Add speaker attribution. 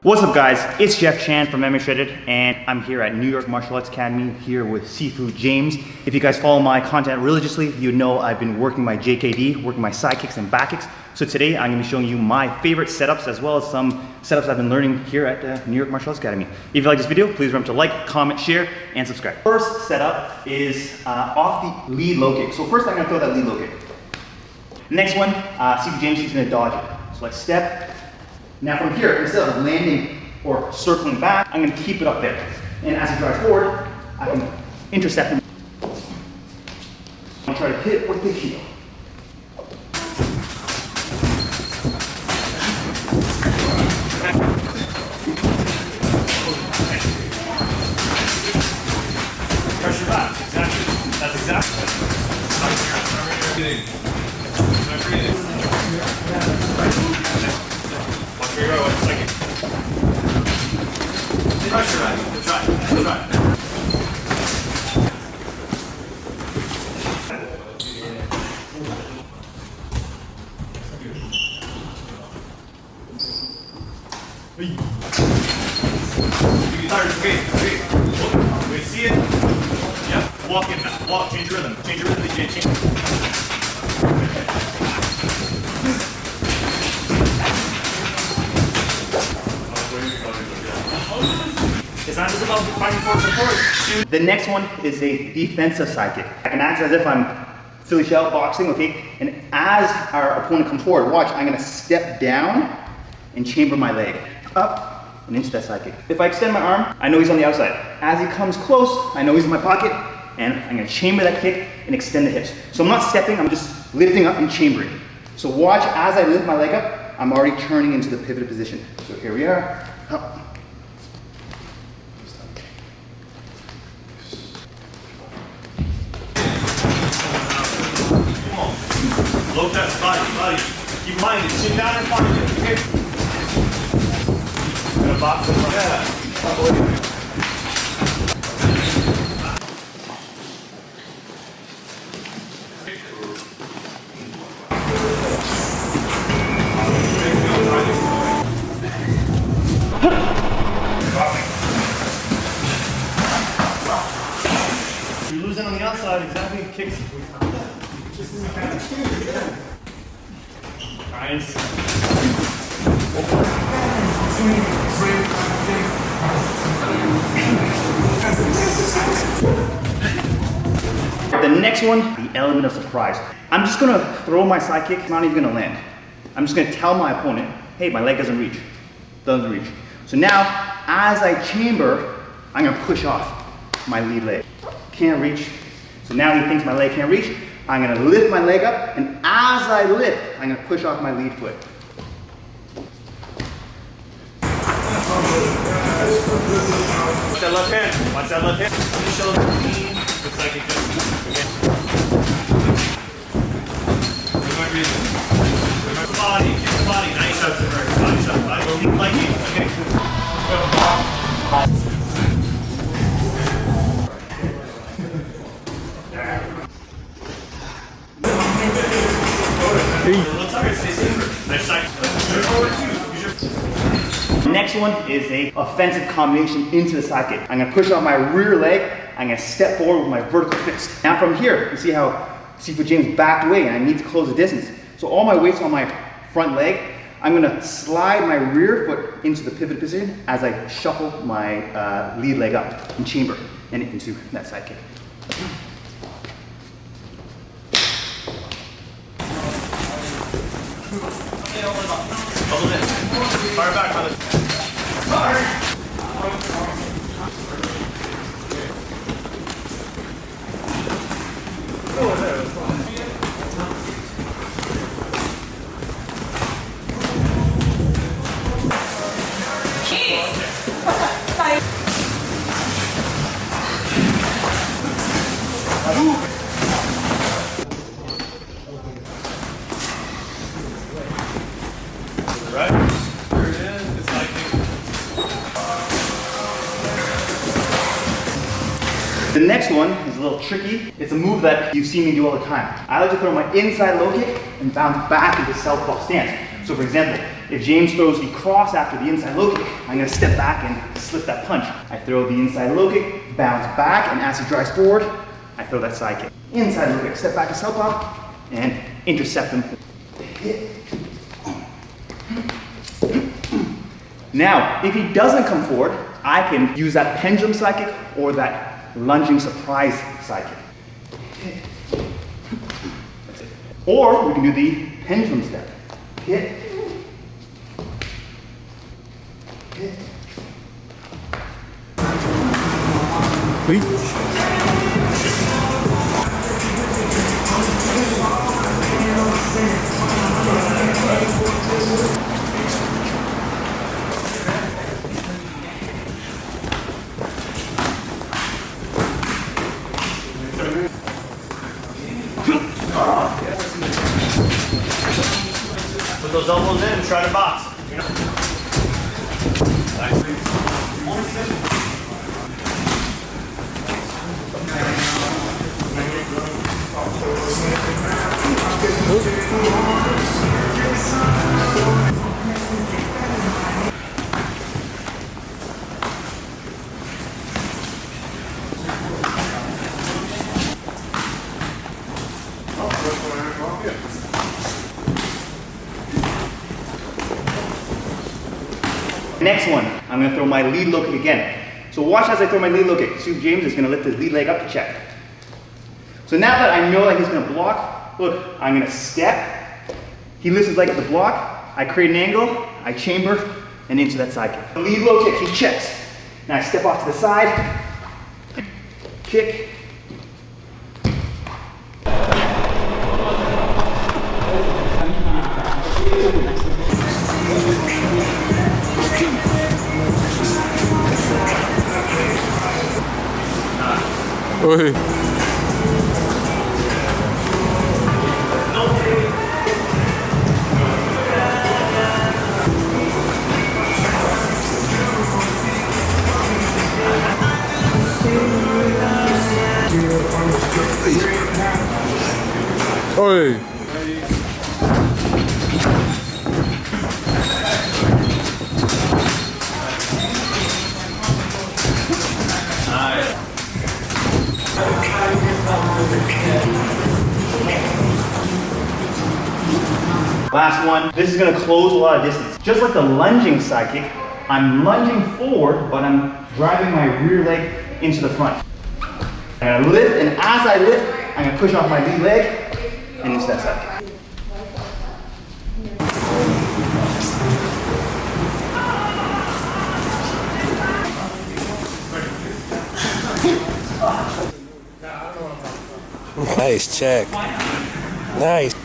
Speaker 1: What's up guys, it's Jeff Chan from MMA Shredded and I'm here at New York Martial Arts Academy here with Seafood James. If you guys follow my content religiously, you know I've been working my JKD, working my side kicks and back kicks. So today I'm going to be showing you my favorite setups as well as some setups I've been learning here at New York Martial Arts Academy. If you like this video, please remember to like, comment, share, and subscribe. First setup is off the lead low kick. So first I'm going to throw that lead low kick. Next one, Seafood James, he's going to dodge it. So I step. Now from here, instead of landing or circling back, I'm going to keep it up there. And as he drives forward, I can intercept him. I'll try to hit with the heel. Pressure back. Exactly. That's exactly. Pressure right. That's right. That's right. We see it. Yep. Walk in now. Walk. Change rhythm. Change your rhythm. Change. It's not just about fighting for support. The next one is a defensive side kick. I can act as if I'm Philly shell boxing, okay? And as our opponent comes forward, watch, I'm gonna step down and chamber my leg up and into that side kick. If I extend my arm, I know he's on the outside. As he comes close, I know he's in my pocket, and I'm gonna chamber that kick and extend the hips. So I'm not stepping, I'm just lifting up and chambering. So watch, as I lift my leg up, I'm already turning into the pivoted position. So here we are, up. Low touch, body. Keep mind it. Chin down and body. Okay. Gonna box it. Yeah. You're losing on the outside, exactly. Kicks. Nice. The next one, the element of surprise. I'm just gonna throw my side kick, it's not even gonna land. I'm just gonna tell my opponent, hey, my leg doesn't reach. So now, as I chamber, I'm gonna push off my lead leg. Can't reach. So now he thinks my leg can't reach. I'm gonna lift my leg up, and as I lift, I'm gonna push off my lead foot. Watch that left hand. Watch that left hand. Shoulder lean. Looks like it just. Remember body. Kick the body. Nice shots in there. Body shot. Body. Like it. Okay. Next one is a offensive combination into the side kick. I'm gonna push off my rear leg. I'm gonna step forward with my vertical fist. Now from here, you see how Seafood James backed away and I need to close the distance. So all my weight's on my front leg. I'm gonna slide my rear foot into the pivot position as I shuffle my lead leg up and chamber and into that side kick. Hold it. Fire back, brother. Fire! Right? There it is. It's like the next one is a little tricky. It's a move that you've seen me do all the time. I like to throw my inside low kick and bounce back into southpaw stance. So for example, if James throws the cross after the inside low kick, I'm gonna step back and slip that punch. I throw the inside low kick, bounce back, and as he drives forward, I throw that side kick. Inside low kick, step back and southpaw, and intercept him. Now, if he doesn't come forward, I can use that pendulum side kick or that lunging surprise side kick. That's it. Or we can do the pendulum step. Hit. Hit.
Speaker 2: Put those elbows in and try to box.
Speaker 1: Next one, I'm gonna throw my lead low kick again. So watch as I throw my lead low kick. See, James is gonna lift his lead leg up to check. So now that I know that he's gonna block, look, I'm gonna step. He lifts his leg up to block. I create an angle, I chamber, and into that side kick. Lead low kick, he checks. Now I step off to the side, kick.
Speaker 3: Oi. Oi.
Speaker 1: Last one. This is gonna close a lot of distance. Just like the lunging side kick, I'm lunging forward, but I'm driving my rear leg into the front. I'm gonna lift, and as I lift, I'm gonna push off my lead leg and into that side kick.
Speaker 3: Nice check. Nice.